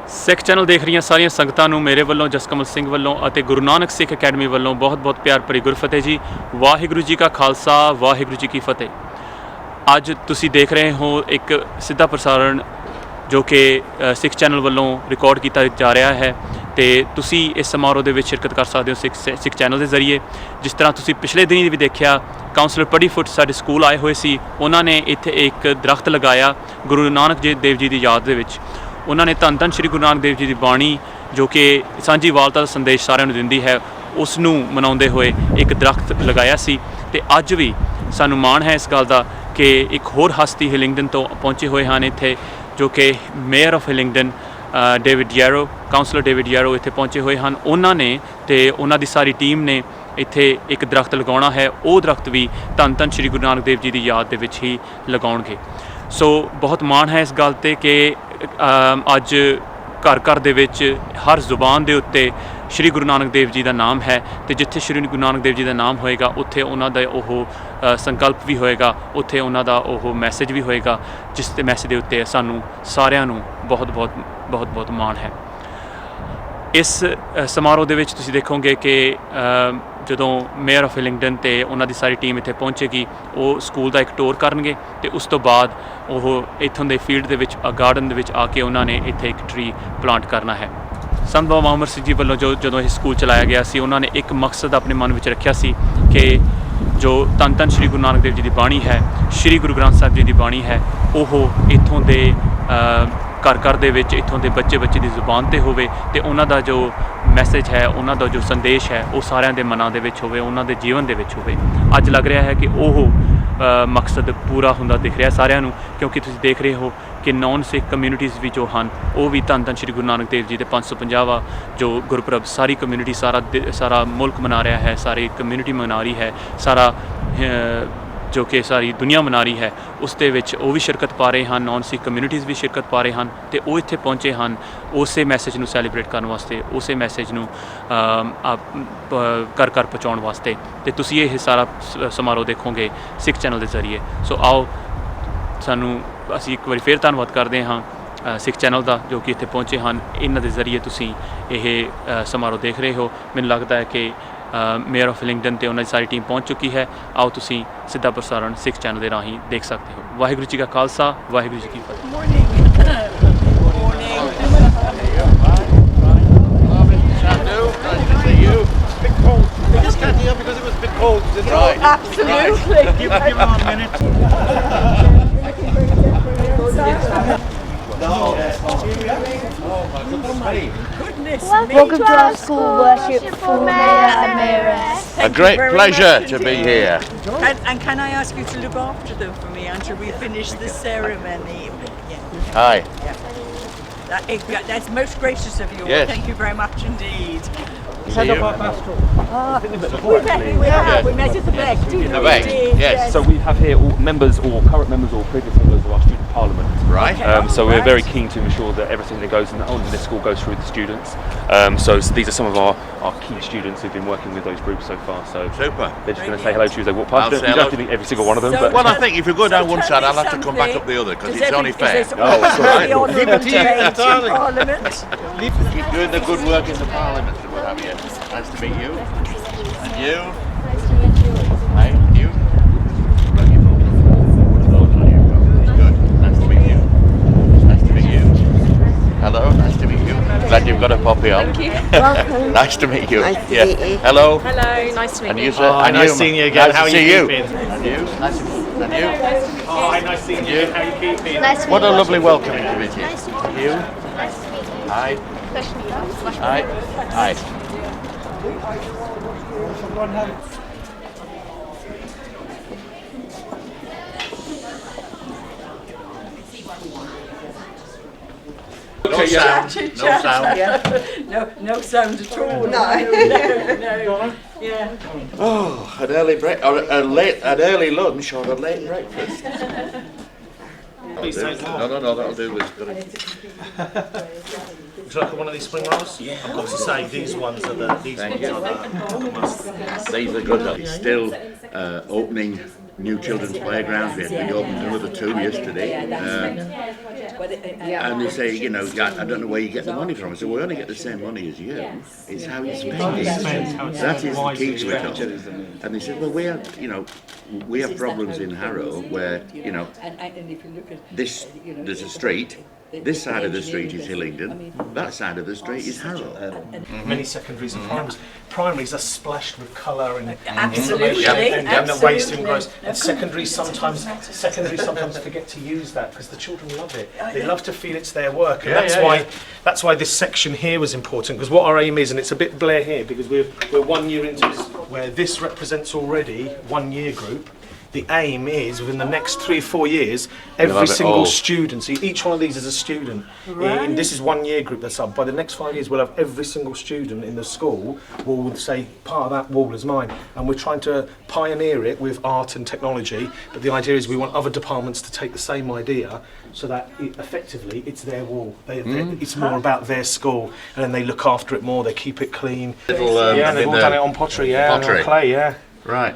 ਸਿੱਖ channel ਦੇਖ ਰਹੀਆਂ ਸਾਰੀਆਂ ਸੰਗਤਾਂ ਨੂੰ ਮੇਰੇ ਵੱਲੋਂ ਜਸਕਮਲ ਸਿੰਘ ਵੱਲੋਂ ਅਤੇ ਗੁਰੂ ਨਾਨਕ ਸਿੱਖ ਅਕੈਡਮੀ ਵੱਲੋਂ ਬਹੁਤ-ਬਹੁਤ ਪਿਆਰ ਭਰੀ ਗੁਰਫਤਿਹ ਜੀ। ਵਾਹਿਗੁਰੂ ਜੀ ਕਾ ਖਾਲਸਾ, ਵਾਹਿਗੁਰੂ ਜੀ ਕੀ ਫਤਿਹ। ਅੱਜ ਤੁਸੀਂ ਦੇਖ ਰਹੇ ਹੋ ਇੱਕ ਸਿੱਧਾ ਪ੍ਰਸਾਰਣ ਜੋ ਕਿ ਸਿੱਖ ਚੈਨਲ ਵੱਲੋਂ ਰਿਕਾਰਡ ਕੀਤਾ ਜਾ ਰਿਹਾ ਹੈ ਤੇ ਤੁਸੀਂ ਇਸ ਸਮਾਰੋਹ ਦੇ ਵਿੱਚ ਸ਼ਿਰਕਤ ਕਰ ਸਕਦੇ ਹੋ ਸਿੱਖ ਚੈਨਲ ਦੇ ਜ਼ਰੀਏ। ਜਿਸ ਤਰ੍ਹਾਂ ਤੁਸੀਂ ਪਿਛਲੇ ਦਿਨ ਵੀ ਦੇਖਿਆ, ਕਾਉਂਸਲਰ ਪੜੀਫੁੱਟ ਸਾਡੇ ਸਕੂਲ ਆਏ ਹੋਏ ਸੀ। ਉਹਨਾਂ ਨੇ ਇੱਥੇ ਇੱਕ ਦਰਖਤ ਲਗਾਇਆ ਗੁਰੂ ਨਾਨਕ ਦੇਵ ਜੀ ਦੀ ਯਾਦ ਦੇ ਵਿੱਚ। ਉਹਨਾਂ ਨੇ ਧੰਨ ਧੰਨ ਸ਼੍ਰੀ ਗੁਰੂ ਨਾਨਕ ਦੇਵ ਜੀ ਦੀ ਬਾਣੀ ਜੋ ਕਿ ਸਾਂਝੀ ਵਾਲਤਾ ਦਾ ਸੰਦੇਸ਼ ਸਾਰਿਆਂ ਨੂੰ ਦਿੰਦੀ ਹੈ, ਉਸ ਨੂੰ ਮਨਾਉਂਦੇ ਹੋਏ ਇੱਕ ਦਰਖਤ ਲਗਾਇਆ ਸੀ। ਤੇ ਅੱਜ ਵੀ ਸਾਨੂੰ ਮਾਣ ਹੈ ਇਸ ਗੱਲ ਦਾ ਕਿ ਇੱਕ ਹੋਰ ਹਸਤੀ ਹਿਲਿੰਗਡਨ ਤੋਂ ਪਹੁੰਚੇ ਹੋਏ ਹਨ ਇੱਥੇ, ਜੋ ਕਿ mayor of Hillingdon David Yarrow, councillor David Yarrow ਇੱਥੇ ਪਹੁੰਚੇ ਹੋਏ ਹਨ। ਉਹਨਾਂ ਨੇ ਤੇ ਉਹਨਾਂ ਦੀ ਸਾਰੀ ਟੀਮ ਨੇ ਇੱਥੇ ਇੱਕ ਦਰਖਤ ਲਗਾਉਣਾ ਹੈ। ਉਹ ਦਰਖਤ ਵੀ ਧੰਨ ਧੰਨ ਸ਼੍ਰੀ ਗੁਰੂ ਨਾਨਕ ਦੇਵ ਜੀ ਦੀ ਯਾਦ ਦੇ ਵਿੱਚ ਹੀ ਲਗਾਉਣਗੇ। ਸੋ ਬਹੁਤ ਮਾਣ ਹੈ ਇਸ ਗੱਲ 'ਤੇ ਕਿ ਅੱਜ ਘਰ ਘਰ ਦੇ ਵਿੱਚ ਹਰ ਜ਼ੁਬਾਨ ਦੇ ਉੱਤੇ ਸ਼੍ਰੀ ਗੁਰੂ ਨਾਨਕ ਦੇਵ ਜੀ ਦਾ ਨਾਮ ਹੈ। ਅਤੇ ਜਿੱਥੇ ਸ਼੍ਰੀ ਗੁਰੂ ਨਾਨਕ ਦੇਵ ਜੀ ਦਾ ਨਾਮ ਹੋਏਗਾ ਉੱਥੇ ਉਹਨਾਂ ਦਾ ਉਹ ਸੰਕਲਪ ਵੀ ਹੋਏਗਾ, ਉੱਥੇ ਉਹਨਾਂ ਦਾ ਉਹ ਮੈਸੇਜ ਵੀ ਹੋਏਗਾ, ਜਿਸ ਦੇ ਮੈਸੇਜ ਦੇ ਉੱਤੇ ਸਾਨੂੰ ਸਾਰਿਆਂ ਨੂੰ ਬਹੁਤ ਮਾਣ ਹੈ। ਇਸ ਸਮਾਰੋਹ ਦੇ ਵਿੱਚ ਤੁਸੀਂ ਦੇਖੋਗੇ ਕਿ ਜਦੋਂ ਮੇਅਰ ਆਫ ਹਿਲਿੰਗਡਨ ਅਤੇ ਉਹਨਾਂ ਦੀ ਸਾਰੀ ਟੀਮ ਇੱਥੇ ਪਹੁੰਚੇਗੀ, ਉਹ ਸਕੂਲ ਦਾ ਇੱਕ ਟੂਰ ਕਰਨਗੇ ਅਤੇ ਉਸ ਤੋਂ ਬਾਅਦ ਉਹ ਇੱਥੋਂ ਦੇ ਫੀਲਡ ਦੇ ਵਿੱਚ ਗਾਰਡਨ ਦੇ ਵਿੱਚ ਆ ਕੇ ਉਹਨਾਂ ਨੇ ਇੱਥੇ ਇੱਕ ਟਰੀ ਪਲਾਂਟ ਕਰਨਾ ਹੈ। ਸੰਤ ਬਾਬਾ ਮੁਹੰਮਦ ਸਿੰਘ ਜੀ ਵੱਲੋਂ ਜਦੋਂ ਇਹ ਸਕੂਲ ਚਲਾਇਆ ਗਿਆ ਸੀ, ਉਹਨਾਂ ਨੇ ਇੱਕ ਮਕਸਦ ਆਪਣੇ ਮਨ ਵਿੱਚ ਰੱਖਿਆ ਸੀ ਕਿ ਜੋ ਧੰਨ ਧੰਨ ਸ਼੍ਰੀ ਗੁਰੂ ਨਾਨਕ ਦੇਵ ਜੀ ਦੀ ਬਾਣੀ ਹੈ, ਸ਼੍ਰੀ ਗੁਰੂ ਗ੍ਰੰਥ ਸਾਹਿਬ ਜੀ ਦੀ ਬਾਣੀ ਹੈ, ਉਹ ਇੱਥੋਂ ਦੇ ਘਰ ਦੇ ਵਿੱਚ ਇੱਥੋਂ ਦੇ ਬੱਚੇ ਦੀ ਜ਼ੁਬਾਨ 'ਤੇ ਹੋਵੇ ਅਤੇ ਉਹਨਾਂ ਦਾ ਜੋ ਮੈਸੇਜ ਹੈ, ਉਹਨਾਂ ਦਾ ਜੋ ਸੰਦੇਸ਼ ਹੈ, ਉਹ ਸਾਰਿਆਂ ਦੇ ਮਨਾਂ ਦੇ ਵਿੱਚ ਹੋਵੇ, ਉਹਨਾਂ ਦੇ ਜੀਵਨ ਦੇ ਵਿੱਚ ਹੋਵੇ। ਅੱਜ ਲੱਗ ਰਿਹਾ ਹੈ ਕਿ ਉਹ ਮਕਸਦ ਪੂਰਾ ਹੁੰਦਾ ਦਿਖ ਰਿਹਾ ਸਾਰਿਆਂ ਨੂੰ, ਕਿਉਂਕਿ ਤੁਸੀਂ ਦੇਖ ਰਹੇ ਹੋ ਕਿ ਨੌਨ ਸਿੱਖ ਕਮਿਊਨਿਟੀਜ਼ ਵੀ ਜੋ ਹਨ ਉਹ ਵੀ ਧੰਨ ਧੰਨ ਸ਼੍ਰੀ ਗੁਰੂ ਨਾਨਕ ਦੇਵ ਜੀ ਦੇ 550ਵਾਂ ਜੋ ਗੁਰਪੁਰਬ ਸਾਰੀ ਕਮਿਊਨਿਟੀ ਸਾਰਾ ਮੁਲਕ ਮਨਾ ਰਿਹਾ ਹੈ, ਸਾਰੀ ਕਮਿਊਨਿਟੀ ਮਨਾ ਰਹੀ ਹੈ, ਸਾਰਾ ਜੋ ਕਿ ਸਾਰੀ ਦੁਨੀਆ ਮਨਾ ਰਹੀ ਹੈ, ਉਸ ਦੇ ਵਿੱਚ ਉਹ ਵੀ ਸ਼ਿਰਕਤ ਪਾ ਰਹੇ ਹਨ, ਨੌਨ ਸਿੱਖ ਕਮਿਊਨਿਟੀਜ਼ ਵੀ ਸ਼ਿਰਕਤ ਪਾ ਰਹੇ ਹਨ ਅਤੇ ਉਹ ਇੱਥੇ ਪਹੁੰਚੇ ਹਨ ਉਸੇ ਮੈਸੇਜ ਨੂੰ ਸੈਲੀਬ੍ਰੇਟ ਕਰਨ ਵਾਸਤੇ, ਉਸੇ ਮੈਸੇਜ ਨੂੰ ਘਰ ਪਹੁੰਚਾਉਣ ਵਾਸਤੇ। ਅਤੇ ਤੁਸੀਂ ਇਹ ਸਾਰਾ ਸਮਾਰੋਹ ਦੇਖੋਗੇ ਸਿੱਖ ਚੈਨਲ ਦੇ ਜ਼ਰੀਏ। ਸੋ ਆਓ ਅਸੀਂ ਇੱਕ ਵਾਰੀ ਫਿਰ ਧੰਨਵਾਦ ਕਰਦੇ ਹਾਂ ਸਿੱਖ ਚੈਨਲ ਦਾ, ਜੋ ਕਿ ਇੱਥੇ ਪਹੁੰਚੇ ਹਨ। ਇਹਨਾਂ ਦੇ ਜ਼ਰੀਏ ਤੁਸੀਂ ਇਹ ਸਮਾਰੋਹ ਦੇਖ ਰਹੇ ਹੋ। ਮੈਨੂੰ ਲੱਗਦਾ ਹੈ ਕਿ ਮੇਅਰ ਆਫ ਹਿਲਿੰਗਡਨ ਅਤੇ ਉਹਨਾਂ ਦੀ ਸਾਰੀ ਟੀਮ ਪਹੁੰਚ ਚੁੱਕੀ ਹੈ। ਆਓ ਤੁਸੀਂ ਸਿੱਧਾ ਪ੍ਰਸਾਰਣ ਸਿੱਖ ਚੈਨਲ ਦੇ ਰਾਹੀਂ ਦੇਖ ਸਕਦੇ ਹੋ। ਵਾਹਿਗੁਰੂ ਜੀ ਕਾ ਖਾਲਸਾ, ਵਾਹਿਗੁਰੂ ਜੀ ਕੀ ਫਤਿਹ। Welcome to our school, worshipful Mayor Amiris. A great pleasure to be here. And can I ask you to look after them for me until we finish the ceremony? Hi. That's most gracious of you. Yes. Thank you very much indeed. See you. We met at the back. The bank, yes. So we have here all members or current members or previous members of our student parliament. Right. So we're very keen to ensure that everything that goes on in this school goes through the students. So these are some of our key students who've been working with those groups so far. So Super. they're just going to say hello to you as they walk past. You don't have to meet every single one of them. So- But Well, I think if you go down one side, I'll have to come back up the other because it's only fair. Very honourable debate in Parliament. Keep doing the good work in the Parliament and what have you. Nice to meet you. And you. Hi, you. Good. Nice to meet you. Nice to meet you. Hello, nice to meet you. Glad you've got a poppy on. Thank you. Welcome. Nice to meet you. Nice to meet you. Hello. Hello, nice to meet And you. you, sir. Oh, and nice you. seeing you again. Nice How to are see you you. keeping? And you. Nice to and you. Oh, hi, nice seeing you. How are you keeping? Nice to meet What a you. lovely welcoming committee. And you. Hi. Hi. Hi. No sound. No sound. No sound at all. No. Yeah. Oh, an early break or an early lunch or a late breakfast. Please take more. No, that'll do. Would you like one of these spring rolls? Yeah. I've got to say, these ones are the These are good. It's still opening new children's playgrounds. We opened another two yesterday. And they say, you know, I don't know where you get the money from. I said, we only get the same money as you. It's how you spend it. That is the key to it all. And they said, well, we have problems in Harrow where, you know, there's a street. This side of the street is Hillingdon, that side of the street is Harrow. Many secondaries and primaries are splashed with colour and Absolutely, information and the waste absolutely. engrossed. And secondaries sometimes forget to use that because the children love it. They love to feel it's their work, and that's why this section here was important. Because what our aim is, and it's a bit blare here because we're 1 year into this, where this represents already 1 year group. The aim is within the next 3 or 4 years, every single student, so each one of these is a student. And this is 1 year group that's up. By the next 5 years, we'll have every single student in the school will say, part of that wall is mine. And we're trying to pioneer it with art and technology. But the idea is we want other departments to take the same idea so that effectively it's their wall. It's more about their school. And then they look after it more, they keep it clean. And they've all done it on pottery, and on clay, Right.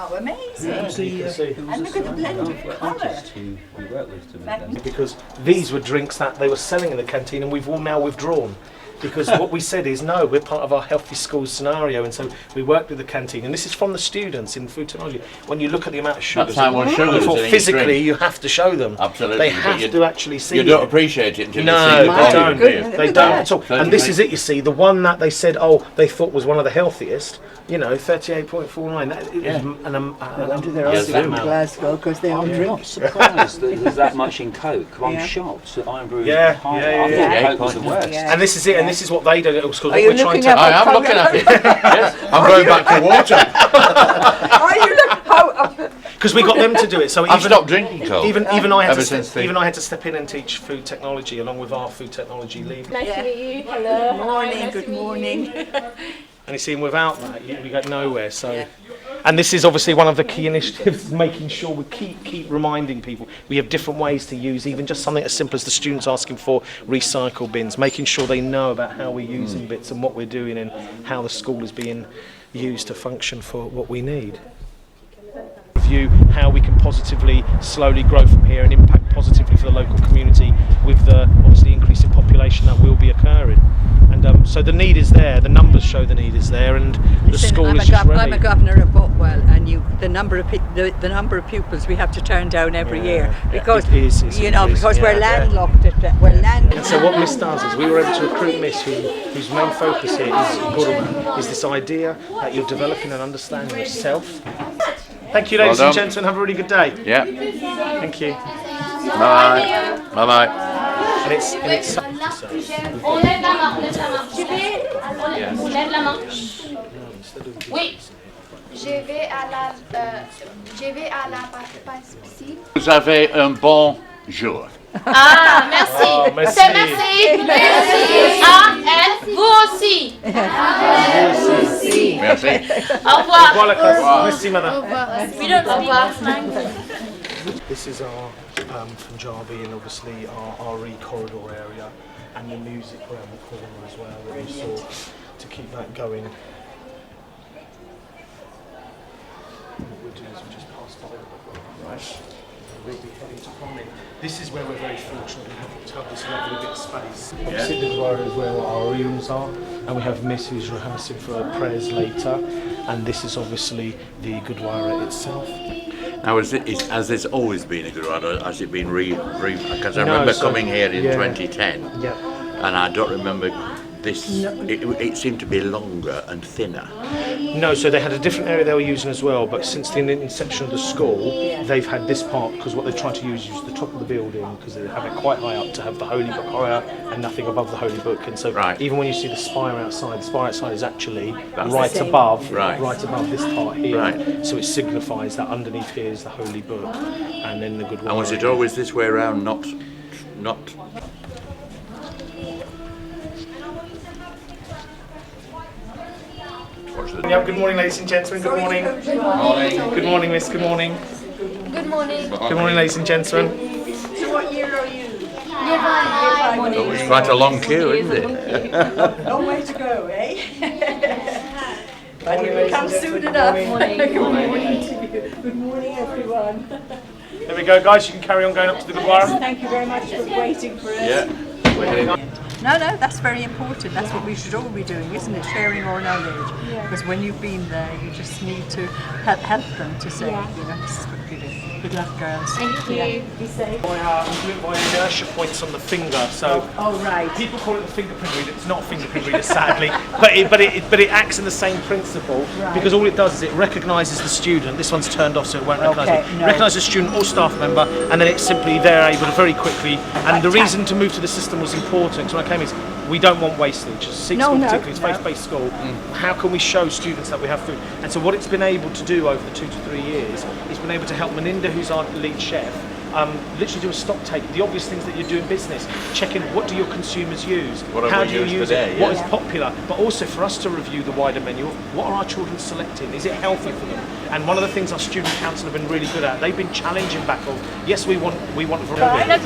Oh, amazing. And look at the blend of colour. because these were drinks that they were selling in the canteen and we've all now withdrawn. Because what we said is, no, we're part of our healthy schools scenario, and so we worked with the canteen. And this is from the students in food technology. When you look at the amount of sugars, physically you have to show them. Absolutely. They have to actually see You don't appreciate it until no, you see the volume, do you? they don't at all. And this is it, you see, the one that they said, oh, they thought was one of the healthiest, you know, 38.49. That is in Glasgow because they are I'm not surprised that there's that much in Coke. I'm shocked that Iron Brew is Yeah, high. yeah, I yeah. thought Coke was the worst. And this is it, and this is what they do at all schools. Are you looking at I am looking at it. Yes, I'm going back to water. Are you look how? Because we got them to do it. So I've stopped drinking Coke. Even I had Ever to step in and teach food technology along with our food technology lead. Nice to meet you. Hello. Morning. Good morning. And you see, without that, we go nowhere. So, and this is obviously one of the key initiatives, making sure we keep reminding people we have different ways to use even just something as simple as the students asking for recycle bins, making sure they know about how we're using bits and what we're doing and how the school is being used to function for what we need. Review how we can positively, slowly grow from here and impact positively for the local community with the obviously increasing population that will be occurring. And so the need is there, the numbers show the need is there, and the school is just ready. I'm a governor of Bothwell, and the number of pupils we have to turn down every year because it's we're landlocked. We're landlocked. And so what Miss does is we were able to recruit Miss whose main focus here is Guruma, is this idea that you're developing an understanding of self. Thank you, ladies and gentlemen, have a really good day. Yeah. Thank you. Bye. Bye. And it's On lève la main, on lève la main. Oui. Je vais à la piscine. Vous avez un bon jour. Ah, merci. Oh, merci. C'est merci. Merci. Ah, elle, vous aussi. Merci. Au revoir. Voilà, classe. Merci, madame. We don't speak language. This is our Punjabi and obviously our corridor area and the music around the corner as well that we saw to keep that going. What we'll do is we'll just pass by the right. We'll be heading to Pomni. This is where we're very fortunate to have this lovely bit of space. Opposite the door is where our rooms are, and we have Miss who's rehearsing for prayers later, and this is obviously the Gurdwara itself. Now, has this always been a Gurdwara, or has it been because I remember coming here in 2010, and I don't remember this. It seemed to be longer and thinner. No, so they had a different area they were using as well, but since the inception of the school, they've had this part, because what they're trying to use is the top of the building, because they have it quite high up to have the Holy Book higher and nothing above the Holy Book. And so even when you see the spire outside is actually right above this part here. Right. So it signifies that underneath here is the Holy Book, and then the Gurdwara. And was it always this way around, not Good morning, ladies and gentlemen. Good morning. Good morning, Miss. Good morning. Good morning. Good morning, ladies and gentlemen. So what year are you? Oh, it's quite a long queue, isn't it? Long way to go, eh? But here we come soon enough. Good morning to you. Good morning, everyone. There we go, guys. You can carry on going up to the Gurdwara. Thank you very much for waiting for us. Yeah. No, that's very important. That's what we should all be doing, isn't it? Sharing our knowledge. Because when you've been there, you just need to help them to say, this is what we do. Good luck, girls. Thank you. Be safe. I'm doing my inertia points on the finger, so Oh, right. people call it the fingerprint reader. It's not a fingerprint reader, sadly, but it acts in the same principle because all it does is it recognises the student. This one's turned off, so it won't recognise it. no. Recognises the student or staff member, and then it's simply they're able to very quickly. And the reason to move to the system was important. So when I came, is we don't want wastage. As Sikh school, particularly, it's faith-based school. How can we show students that we have food? And so what it's been able to do over the 2 to 3 years, it's been able to help Meninda, who's our lead chef, literally do a stock take. The obvious things that you do in business, checking what do your consumers use, how do you use it, what is popular, but also for us to review the wider menu. What are our children selecting? Is it healthy for them? And one of the things our student council have been really good at, they've been challenging back of, yes, we want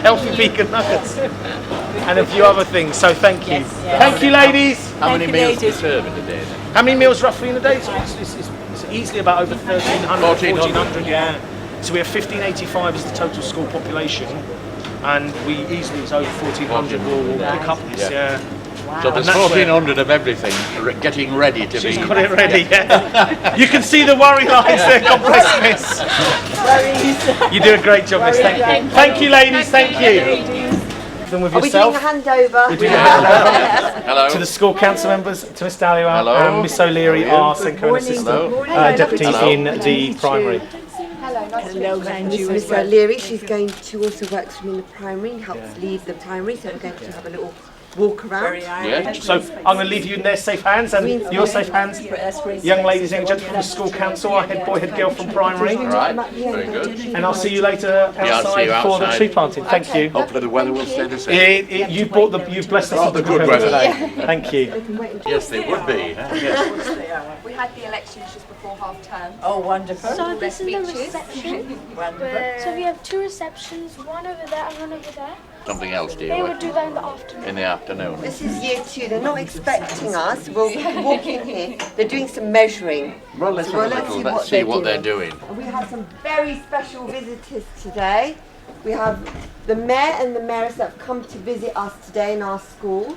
healthy vegan nuggets and a few other things. So thank you, thank you, ladies. How many meals do you serve in a day then? How many meals roughly in a day? So it's easily about over 1,300, 1,400, yeah. So we have 1,585 as the total school population, and we easily, it's over 1,400 will pick up this, So there's 1,400 of everything getting ready to be. She's got it ready, yeah. You can see the worry lines there, God bless Miss. You do a great job, Miss, thank you. Thank you, ladies, thank you. Then with yourself. Are we doing a handover? We're doing a handover. Hello. To the school council members, to Miss Dahlia Hello. and Miss O'Leary, our Senko assistant, deputy in the primary. Hello, Miss O'Leary. She's going to also work with me in the primary, helps lead the primary, so we're going to have a little walk around. Yeah. So I'm going to leave you in their safe hands and your safe hands, young ladies and gentlemen from the school council, our head boy, head girl from primary. Right. Very good. And I'll see you later I'll see you outside for the outside. tree planting. Thank you. Hopefully the weather will stay the same. You've blessed us with the good weather today. Thank you. Yes, they would be. Yes. We had the elections just before half term. Oh, wonderful. So This is the reception. Wonderful. So we have 2 receptions, one over there and one over there. Something else, They dear. would do that in the afternoon. In the afternoon. This is year 2. They're not expecting us. We'll walk in here. They're doing some measuring. Well, let's Well, have a let's little. see Let's what see they're what they're doing. doing. And we have some very special visitors today. We have the mayor and the mayoress that have come to visit us today in our school.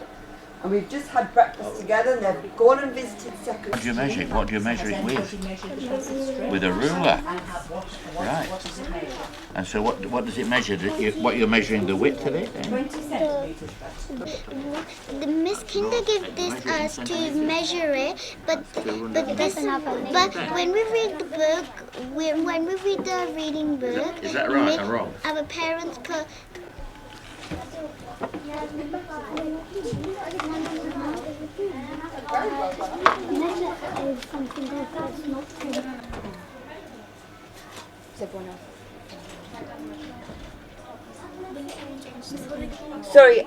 And we've just had breakfast together and they've gone and visited secondary. What do you measure it? What do you measure it with? With a ruler. Right. And so what does it measure? What you're measuring the width of it? Then? The Miss Kinder gave this us to measure it, but when we read the book, when we read the reading book, Is that right or wrong? our parents put. Sorry,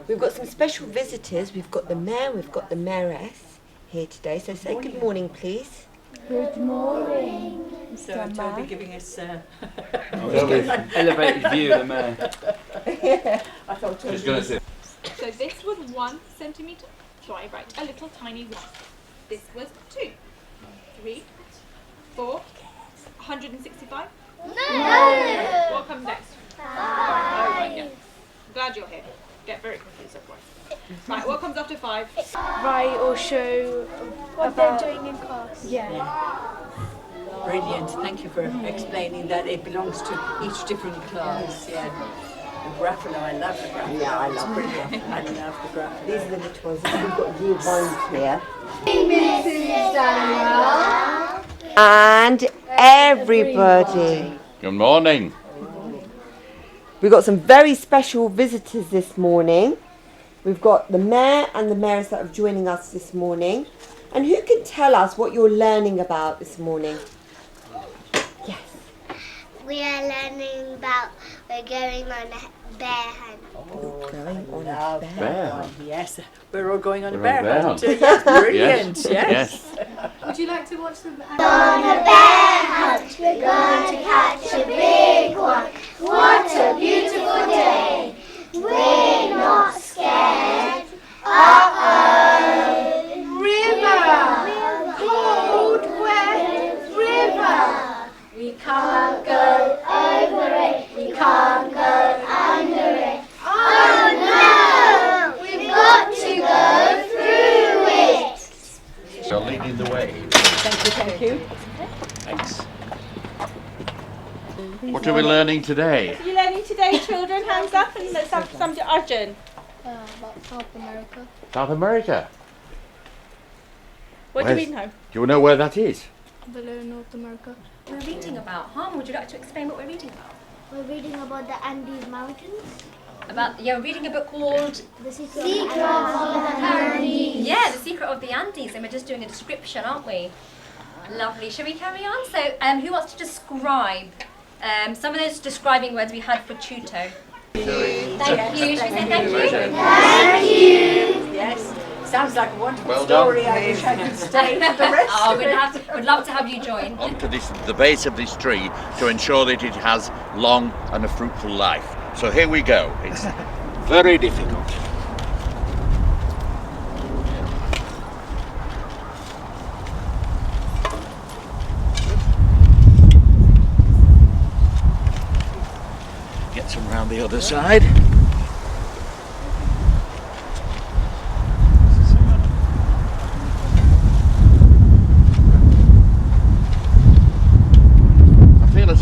we've got some special visitors. We've got the mayor, we've got the mayoress here today. So say good morning, please. Good morning. So Toby giving us Elevated view of the mayor. I thought Toby So this was 1 centimetre, so I write a little tiny 1. This was 2, 3, 4, 165. No! What comes next? 5. Yeah. Glad you're here. Get very confused otherwise. Right, what comes after 5? Write or show what they're doing in class. brilliant. Thank you for explaining that it belongs to each different class. Yeah. The graphic, I love the graphic. Yeah, I love it. I love the graphic. These are the little ones. We've got year 1s here. Mrs. Daniel. And everybody. Good morning. We've got some very special visitors this morning. We've got the mayor and the mayoress that are joining us this morning. And who can tell us what you're learning about this morning? Yes. We are learning about we're going on a bear hunt. You're going on a bear hunt. Yes, we're all going on a We're bear on a bear hunt. hunt. Yes, brilliant. Yes. Yes. Would you like to watch the... On a bear hunt, we're going to catch a big one. What a beautiful day. We're not scared. River! Cold, wet river! We can't go over What are we learning today? What are you learning today, children? Hands up and let's have some to Arjun. About South America. South America. What do you mean, home? Do you know where that is? Below North America. We're reading about Harm. Would you like to explain what we're reading about? We're reading about the Andes Mountains. We're reading a book called The Secret of the Andes. Yeah, The Secret of the Andes, and we're just doing a description, aren't we? Lovely. Shall we carry on? So, who wants to describe some of those describing words we had for tuto? Thank you. Should we say thank you? Thank you. Yes. Sounds like a wonderful Well story. done. I wish I could stay for the rest Oh, of it. we'd love to have you join. Onto the base of this tree to ensure that it has long and a fruitful life. So here we go. It's very difficult. Get some round the other side.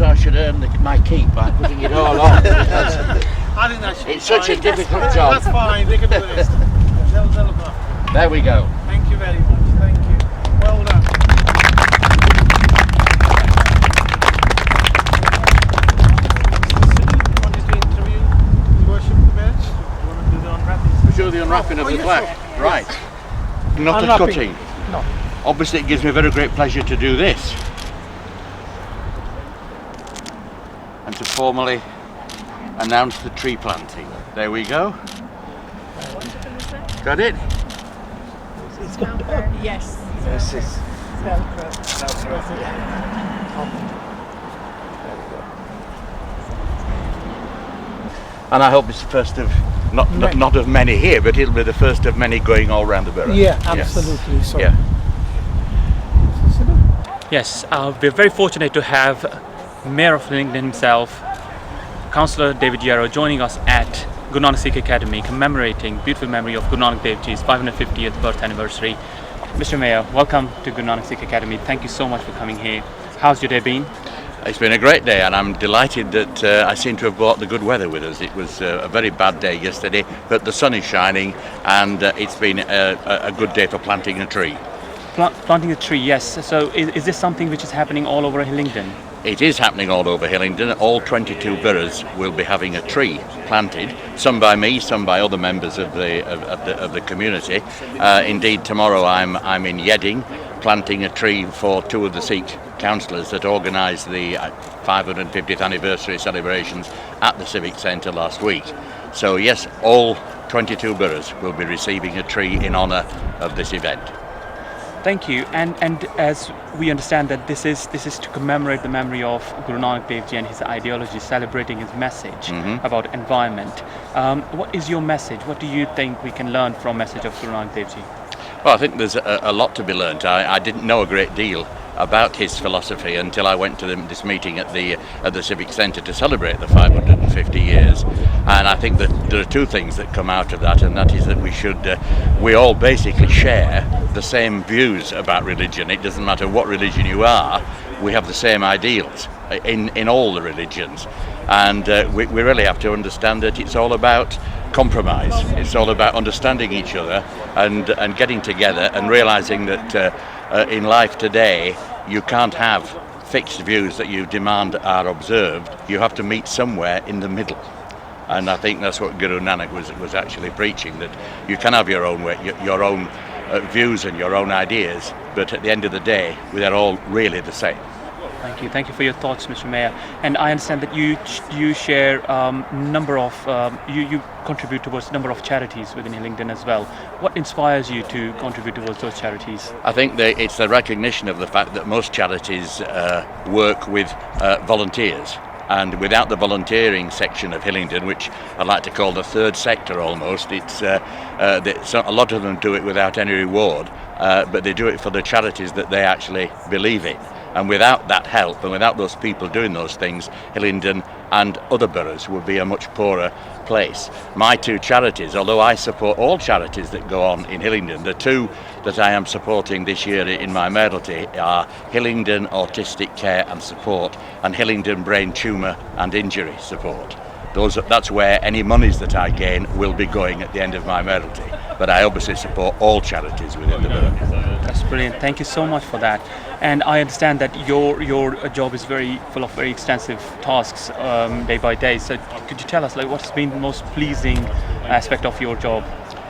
I should earn my keep by putting it all on. I think that's It's such a difficult job. That's fine, they can do this. They'll look after. There we go. Thank you very much, thank you. Well done. Wanted to interview the worship of the bears? You want to do the unwrapping? We show the unwrapping of the plaque. Right. Not a Unwrapping. cutting. No. Obviously it gives me very great pleasure to do this. And to formally announce the tree planting. There we go. Got it? Yes. This is And I hope it's the first of not of many here, but it'll be the first of many going all around the borough. Yeah, absolutely. Yes. So. Yeah. Yes, we're very fortunate to have Mayor of Hillingdon himself, Councillor David Yarrow, joining us at Guru Nanak Sikh Academy, commemorating beautiful memory of Guru Nanak Dev Ji's 550th birth anniversary. Mr. Mayor, welcome to Guru Nanak Sikh Academy. Thank you so much for coming here. How's your day been? It's been a great day, and I'm delighted that I seem to have brought the good weather with us. It was a very bad day yesterday, but the sun is shining, and it's been a good day for planting a tree. Planting a tree, yes. So is this something which is happening all over Hillingdon? It is happening all over Hillingdon. All 22 boroughs will be having a tree planted, some by me, some by other members of the community. Indeed, tomorrow I'm in Yedding, planting a tree for two of the Sikh councillors that organised the 550th anniversary celebrations at the Civic Centre last week. So yes, all 22 boroughs will be receiving a tree in honour of this event. Thank you. And as we understand that this is to commemorate the memory of Guru Nanak Dev Ji and his ideology, celebrating his message about environment. What is your message? What do you think we can learn from message of Guru Nanak Dev Ji? Well, I think there's a lot to be learnt. I didn't know a great deal about his philosophy until I went to this meeting at the Civic Centre to celebrate the 550 years. And I think that there are two things that come out of that, and that is that we all basically share the same views about religion. It doesn't matter what religion you are, we have the same ideals in all the religions. And we really have to understand that it's all about compromise. It's all about understanding each other and getting together and realising that in life today you can't have fixed views that you demand are observed. You have to meet somewhere in the middle. And I think that's what Guru Nanak was actually preaching, that you can have your own way, your own views and your own ideas, but at the end of the day, they're all really the same. Thank you. Thank you for your thoughts, Mr. Mayor. And I understand that you share number of you contribute towards a number of charities within Hillingdon as well. What inspires you to contribute towards those charities? I think it's the recognition of the fact that most charities work with volunteers. And without the volunteering section of Hillingdon, which I like to call the third sector almost, it's a lot of them do it without any reward, but they do it for the charities that they actually believe in. And without that help and without those people doing those things, Hillingdon and other boroughs would be a much poorer place. My two charities, although I support all charities that go on in Hillingdon, the two that I am supporting this year in my mayoralty are Hillingdon Autistic Care and Support and Hillingdon Brain Tumour and Injury Support. That's where any monies that I gain will be going at the end of my mayoralty. But I obviously support all charities within the borough. That's brilliant. Thank you so much for that. And I understand that your job is very full of very extensive tasks day by day. So could you tell us, like, what's been the most pleasing aspect of your job?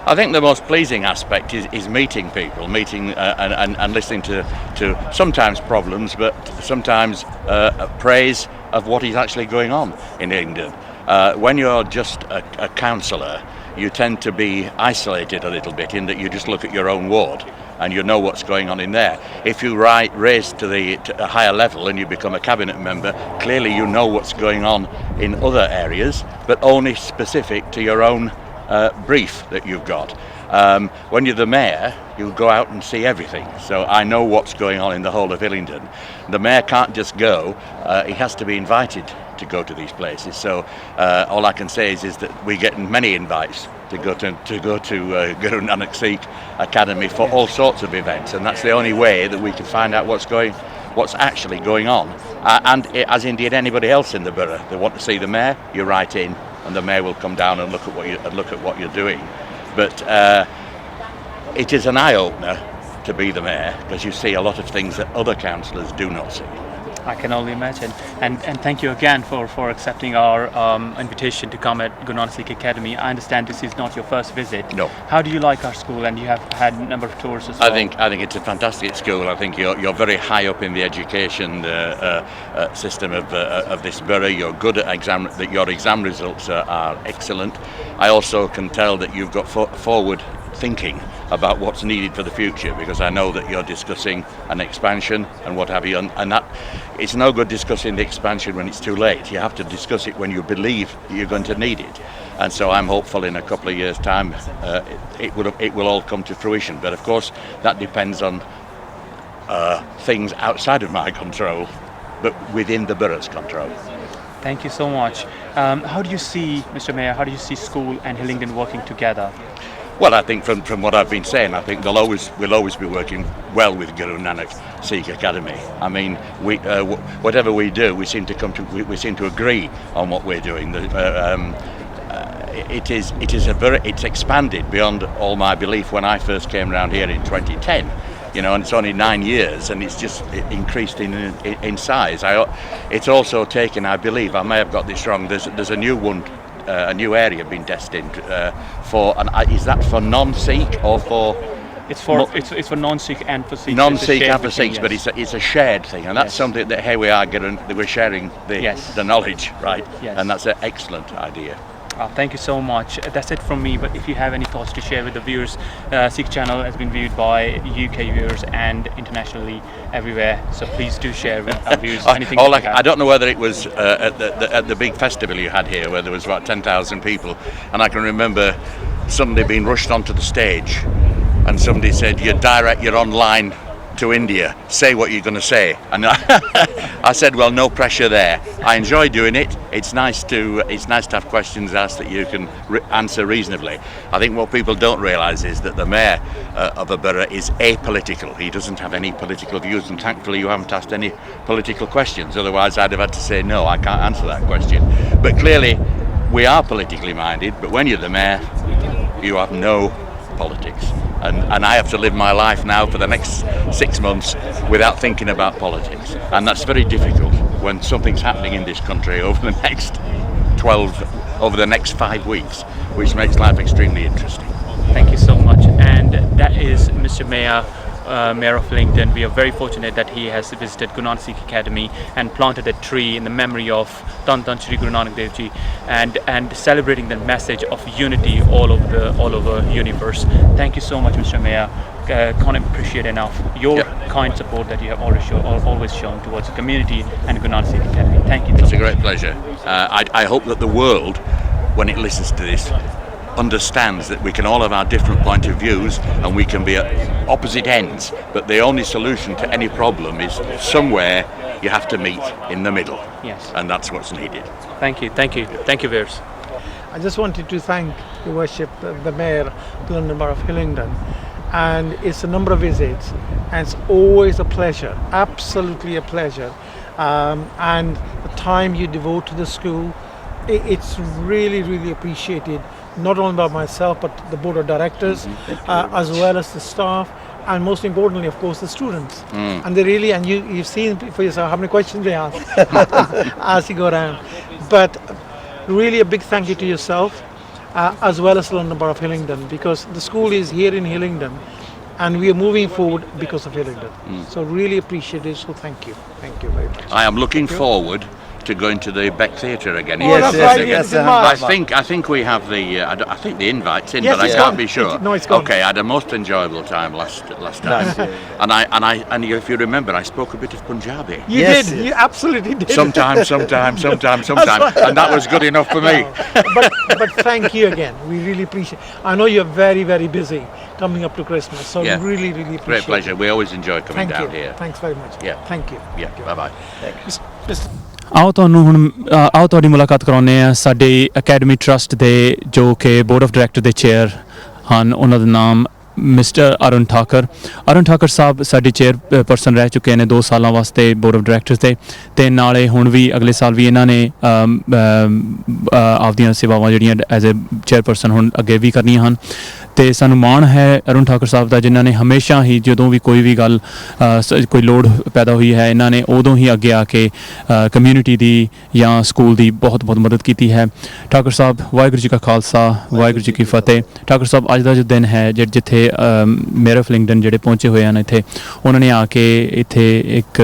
I think the most pleasing aspect is meeting people, and listening to sometimes problems, but sometimes praise of what is actually going on in England. When you're just a councillor, you tend to be isolated a little bit in that you just look at your own ward and you know what's going on in there. If you raise to a higher level and you become a cabinet member, clearly you know what's going on in other areas, but only specific to your own brief that you've got. When you're the mayor, you go out and see everything. So I know what's going on in the whole of Hillingdon. The mayor can't just go, he has to be invited to go to these places. So all I can say is that we get many invites to go to Guru Nanak Sikh Academy for all sorts of events, and that's the only way that we can find out what's actually going on. And as indeed anybody else in the borough, they want to see the mayor, you write in, and the mayor will come down and look at what you're doing. But it is an eye-opener to be the mayor, because you see a lot of things that other councillors do not see. I can only imagine. And thank you again for accepting our invitation to come at Guru Nanak Sikh Academy. I understand this is not your first visit. No. How do you like our school? And you have had a number of tours as well. I think it's a fantastic school. I think you're very high up in the education system of this borough. You're good at that your exam results are excellent. I also can tell that you've got forward thinking about what's needed for the future, because I know that you're discussing an expansion and what have you, and that it's no good discussing the expansion when it's too late. You have to discuss it when you believe you're going to need it, and so I'm hopeful in a couple of years' time it will all come to fruition. But of course that depends on things outside of my control, but within the borough's control. Thank you so much. How do you see, Mr. Mayor, how do you see school and Hillingdon working together? Well, I think from what I've been saying, I think we'll always be working well with Guru Nanak Sikh Academy. I mean, whatever we do, we seem to agree on what we're doing. It's expanded beyond all my belief when I first came around here in 2010. You know, and it's only 9 years, and it's just increased in size. It's also taken, I believe, I may have got this wrong. There's a new one. A new area being destined for, and is that for non-Sikh or for? It's for non-Sikh and for Sikhs. Non-Sikh and for Sikhs, but it's a shared thing, and that's something that here we are we're sharing the knowledge, right? Yes. And that's an excellent idea. Thank you so much. That's it from me. But if you have any thoughts to share with the viewers, Sikh channel has been viewed by UK viewers and internationally everywhere. So please do share with our viewers anything. I don't know whether it was at the big festival you had here, where there was about 10,000 people, and I can remember somebody being rushed onto the stage, and somebody said, "You're online to India. Say what you're going to say." And I said, "Well, no pressure there. I enjoy doing it. It's nice to have questions asked that you can answer reasonably." I think what people don't realise is that the mayor of a borough is apolitical. He doesn't have any political views, and thankfully you haven't asked any political questions. Otherwise, I'd have had to say no, I can't answer that question. But clearly, we are politically minded. But when you're the mayor, you have no politics. And I have to live my life now for the next 6 months without thinking about politics. And that's very difficult when something's happening in this country over the next 5 weeks, which makes life extremely interesting. Thank you so much. And that is Mr. Mayor of Hillingdon. We are very fortunate that he has visited Guru Nanak Sikh Academy and planted a tree in the memory of Tan Shri Guru Nanak Dev Ji, and celebrating the message of unity all over the universe. Thank you so much, Mr. Mayor. Can't appreciate enough your kind support that you have always shown towards the community and Guru Nanak Sikh Academy. Thank you. It's a great pleasure. I hope that the world, when it listens to this, understands that we can all have our different point of views and we can be at opposite ends, but the only solution to any problem is somewhere you have to meet in the middle. Yes. And that's what's needed. Thank you, Veers. I just wanted to thank Your Worship, the Mayor of London Borough of Hillingdon, and it's a number of visits, and it's always a pleasure, absolutely a pleasure. And the time you devote to the school, it's really, really appreciated, not only by myself but the board of directors, as well as the staff, and most importantly, of course, the students. And they really, and you've seen for yourself how many questions they ask as you go around. But really a big thank you to yourself, as well as London Borough of Hillingdon, because the school is here in Hillingdon and we are moving forward because of Hillingdon. So really appreciate it, so thank you very much. I am looking forward to going to the Beck Theatre again. Yes. I think we have the I think the invite's in, Yes, but I it's can't gone. be sure. No, it's gone. Okay, I had a most enjoyable time last time, and if you remember, I spoke a bit of Punjabi. You did, you absolutely did. Sometimes, and that was good enough for me. But thank you again. We really appreciate. I know you're very, very busy coming up to Christmas, so Yeah. really, really appreciate. Great pleasure. We always enjoy coming Thank down you. here. Thanks very much. Yeah. Thank you. Yeah. Bye bye. ਆਓ ਤੁਹਾਡੀ ਮੁਲਾਕਾਤ ਕਰਾਉਂਦੇ ਆ ਸਾਡੇ academy trust ਦੇ ਜੋ ਕਿ board of director ਦੇ ਚੇਅਰ ਹਨ, ਉਹਨਾਂ ਦਾ ਨਾਮ ਮਿਸਟਰ ਅਰੁਣ ਠਾਕਰ ਸਾਹਿਬ ਸਾਡੇ ਚੇਅਰ ਪਰਸਨ ਰਹਿ ਚੁੱਕੇ ਨੇ 2 ਸਾਲਾਂ ਵਾਸਤੇ ਬੋਰਡ ਆਫ ਡਾਇਰੈਕਟਰਸ ਦੇ, ਤੇ ਨਾਲੇ ਹੁਣ ਵੀ ਅਗਲੇ ਸਾਲ ਵੀ ਇਹਨਾਂ ਨੇ ਆਪਦੀਆਂ ਸੇਵਾਵਾਂ ਜਿਹੜੀਆਂ ਐਜ਼ ਅ ਚੇਅਰਪਰਸਨ ਹੁਣ ਅੱਗੇ ਵੀ ਕਰਨੀਆਂ ਹਨ। ਤੇ ਸਾਨੂੰ ਮਾਣ ਹੈ ਅਰੁਣ ਠਾਕਰ ਸਾਹਿਬ ਦਾ, ਜਿਨ੍ਹਾਂ ਨੇ ਹਮੇਸ਼ਾ ਹੀ ਜਦੋਂ ਵੀ ਕੋਈ ਵੀ ਗੱਲ ਕੋਈ ਲੋੜ ਪੈਦਾ ਹੋਈ ਹੈ, ਇਹਨਾਂ ਨੇ ਉਦੋਂ ਹੀ ਅੱਗੇ ਆ ਕੇ ਕਮਿਊਨਿਟੀ ਦੀ ਜਾਂ ਸਕੂਲ ਦੀ ਬਹੁਤ ਮਦਦ ਕੀਤੀ ਹੈ। ਠਾਕਰ ਸਾਹਿਬ, ਵਾਹਿਗੁਰੂ ਜੀ ਕਾ ਖਾਲਸਾ, ਵਾਹਿਗੁਰੂ ਜੀ ਕੀ ਫਤਿਹ। ਠਾਕਰ ਸਾਹਿਬ, ਅੱਜ ਦਾ ਜੋ ਦਿਨ ਹੈ ਜਿੱਥੇ ਮੇਅਰ ਆਫ ਹਿਲਿੰਗਡਨ ਜਿਹੜੇ ਪਹੁੰਚੇ ਹੋਏ ਹਨ ਇੱਥੇ, ਉਹਨਾਂ ਨੇ ਆ ਕੇ ਇੱਥੇ ਇੱਕ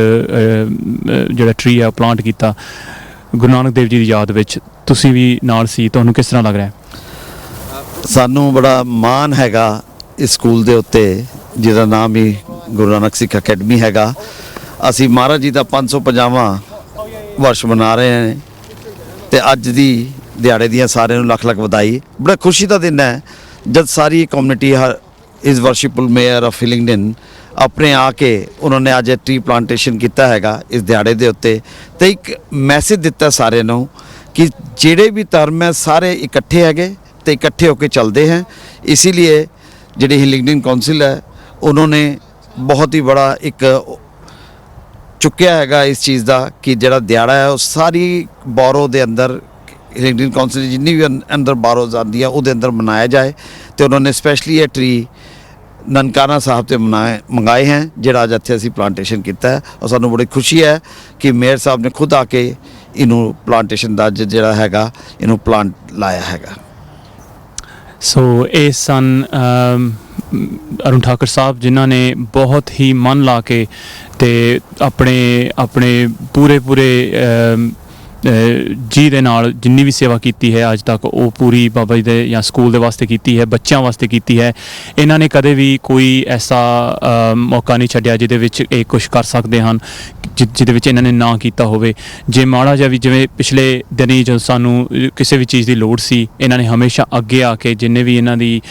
ਜਿਹੜਾ ਟਰੀ ਹੈ ਉਹ ਪਲਾਂਟ ਕੀਤਾ ਗੁਰੂ ਨਾਨਕ ਦੇਵ ਜੀ ਦੀ ਯਾਦ ਵਿੱਚ। ਤੁਸੀਂ ਵੀ ਨਾਲ ਸੀ, ਤੁਹਾਨੂੰ ਕਿਸ ਤਰ੍ਹਾਂ ਲੱਗ ਰਿਹਾ? ਸਾਨੂੰ ਬੜਾ ਮਾਣ ਹੈਗਾ ਇਸ ਸਕੂਲ ਦੇ ਉੱਤੇ, ਜਿਹਦਾ ਨਾਮ ਹੀ ਗੁਰੂ ਨਾਨਕ ਸਿੱਖ ਅਕੈਡਮੀ ਹੈਗਾ। ਅਸੀਂ ਮਹਾਰਾਜ ਜੀ ਦਾ 550ਵਾਂ ਵਰਸ਼ ਮਨਾ ਰਹੇ ਹਾਂ ਤੇ ਅੱਜ ਦੀ ਦਿਹਾੜੇ ਦੀਆਂ ਸਾਰਿਆਂ ਨੂੰ ਲੱਖ ਵਧਾਈ। ਬੜਾ ਖੁਸ਼ੀ ਦਾ ਦਿਨ ਹੈ ਜਦ ਸਾਰੀ ਕਮਿਊਨਿਟੀ ਇਸ ਵਰਸ਼ਿਪਫੁਲ ਮੇਅਰ ਆਫ ਹਿਲਿੰਗਡਨ ਆਪਣੇ ਆ ਕੇ ਉਹਨਾਂ ਨੇ ਅੱਜ ਟਰੀ ਪਲਾਂਟੇਸ਼ਨ ਕੀਤਾ ਹੈਗਾ ਇਸ ਦਿਹਾੜੇ ਦੇ ਉੱਤੇ, ਤੇ ਇੱਕ ਮੈਸੇਜ ਦਿੱਤਾ ਸਾਰਿਆਂ ਨੂੰ ਕਿ ਜਿਹੜੇ ਵੀ ਧਰਮ ਹੈ ਸਾਰੇ ਇਕੱਠੇ ਹੈਗੇ ਤੇ ਇਕੱਠੇ ਹੋ ਕੇ ਚੱਲਦੇ हैं। इसीलिए ਜਿਹੜੀ ਹਿਲਿੰਗਡਨ ਕਾਉਂਸਿਲ ਹੈ ਉਹਨਾਂ ਨੇ ਬਹੁਤ ਹੀ ਬੜਾ ਇੱਕ ਚੁੱਕਿਆ ਹੈਗਾ ਇਸ ਚੀਜ਼ ਦਾ ਕਿ ਜਿਹੜਾ ਦਿਹਾੜਾ ਹੈ ਉਹ ਸਾਰੀ ਬੋਰੋ ਦੇ ਅੰਦਰ ਹਿਲਿੰਗਡਨ ਕਾਉਂਸਿਲ ਜਿੰਨੀ ਵੀ ਅੰਦਰ ਬਾਰੋਜ਼ ਆਉਂਦੀ ਹੈ ਉਹਦੇ ਅੰਦਰ ਮਨਾਇਆ ਜਾਏ। ਤੇ ਉਹਨਾਂ ਨੇ ਸਪੈਸ਼ਲੀ ਇਹ ਟਰੀ ਨਨਕਾਣਾ ਸਾਹਿਬ ਤੇ ਮੰਗਾਏ हैं ਜਿਹੜਾ ਅੱਜ ਇੱਥੇ ਅਸੀਂ ਪਲਾਂਟੇਸ਼ਨ ਕੀਤਾ ਹੈ, ਔਰ ਸਾਨੂੰ ਬੜੀ ਖੁਸ਼ੀ ਹੈ ਕਿ ਮੇਅਰ ਸਾਹਿਬ ਨੇ ਖੁਦ ਆ ਕੇ ਇਹਨੂੰ ਪਲਾਂਟੇਸ਼ਨ ਦਾ ਜਿਹੜਾ ਹੈਗਾ ਇਹਨੂੰ ਪਲਾਂਟ ਲਾਇਆ ਹੈਗਾ। ਸੋ ਇਹ ਸਨ ਅਰੁਣ ਠਾਕਰ ਸਾਹਿਬ, ਜਿਨ੍ਹਾਂ ਨੇ ਬਹੁਤ ਹੀ ਮਨ ਲਾ ਕੇ ਤੇ ਆਪਣੇ ਪੂਰੇ ਜੀ ਦੇ ਨਾਲ ਜਿੰਨੀ ਵੀ ਸੇਵਾ ਕੀਤੀ ਹੈ ਅੱਜ ਤੱਕ ਉਹ ਪੂਰੀ ਬਾਬਾ ਜੀ ਦੇ ਜਾਂ ਸਕੂਲ ਦੇ ਵਾਸਤੇ ਕੀਤੀ ਹੈ, ਬੱਚਿਆਂ ਵਾਸਤੇ ਕੀਤੀ ਹੈ। ਇਹਨਾਂ ਨੇ ਕਦੇ ਵੀ ਕੋਈ ਐਸਾ ਮੌਕਾ ਨਹੀਂ ਛੱਡਿਆ ਜਿਹਦੇ ਵਿੱਚ ਇਹ ਕੁਛ ਕਰ ਸਕਦੇ ਹਨ ਜਿਹਦੇ ਵਿੱਚ ਇਹਨਾਂ ਨੇ ਨਾ ਕੀਤਾ ਹੋਵੇ। ਜੇ ਮਾੜਾ ਜਿਹਾ ਵੀ, ਜਿਵੇਂ ਪਿਛਲੇ ਦਿਨੀ ਜਦੋਂ ਸਾਨੂੰ ਕਿਸੇ ਵੀ ਚੀਜ਼ ਦੀ ਲੋੜ ਸੀ, ਇਹਨਾਂ ਨੇ ਹਮੇਸ਼ਾ ਅੱਗੇ ਆ ਕੇ ਜਿੰਨੇ ਵੀ ਇਹਨਾਂ ਦੀ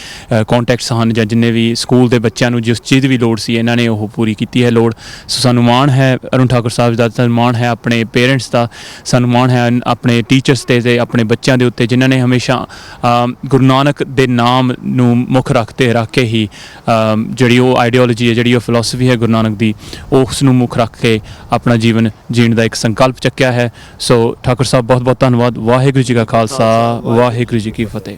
ਕੰਟੈਕਟਸ ਹਨ ਜਾਂ ਜਿੰਨੇ ਵੀ ਸਕੂਲ ਦੇ ਬੱਚਿਆਂ ਨੂੰ ਜਿਸ ਚੀਜ਼ ਦੀ ਵੀ ਲੋੜ ਸੀ ਇਹਨਾਂ ਨੇ ਉਹ ਪੂਰੀ ਕੀਤੀ ਹੈ ਲੋੜ। ਸੋ ਸਾਨੂੰ ਮਾਣ ਹੈ ਅਰੁਣ ਠਾਕੁਰ ਸਾਹਿਬ ਦਾ, ਸਾਨੂੰ ਮਾਣ ਹੈ ਆਪਣੇ ਪੇਰੈਂਟਸ ਦਾ, ਸਾਨੂੰ ਮਾਣ ਹੈ ਆਪਣੇ ਟੀਚਰਸ ਤੇ ਆਪਣੇ ਬੱਚਿਆਂ ਦੇ ਉੱਤੇ, ਜਿਨ੍ਹਾਂ ਨੇ ਹਮੇਸ਼ਾ ਗੁਰੂ ਨਾਨਕ ਦੇ ਨਾਮ ਨੂੰ ਮੁੱਖ ਰੱਖ ਕੇ ਹੀ ਜਿਹੜੀ ਉਹ ਆਈਡੀਓਲੋਜੀ ਹੈ, ਜਿਹੜੀ ਉਹ ਫਿਲਾਸਫੀ ਹੈ ਗੁਰੂ ਨਾਨਕ ਦੀ, ਉਸ ਨੂੰ ਮੁੱਖ ਰੱਖ ਕੇ ਆਪਣਾ ਜੀਵਨ ਜੀਣ ਦਾ ਇੱਕ ਸੰਕਲਪ ਚੱਕਿਆ ਹੈ। ਸੋ ਠਾਕੁਰ ਸਾਹਿਬ ਬਹੁਤ ਬਹੁਤ ਧੰਨਵਾਦ। ਵਾਹਿਗੁਰੂ ਜੀ ਕਾ ਖਾਲਸਾ, ਵਾਹਿਗੁਰੂ ਜੀ ਕੀ ਫਤਿਹ।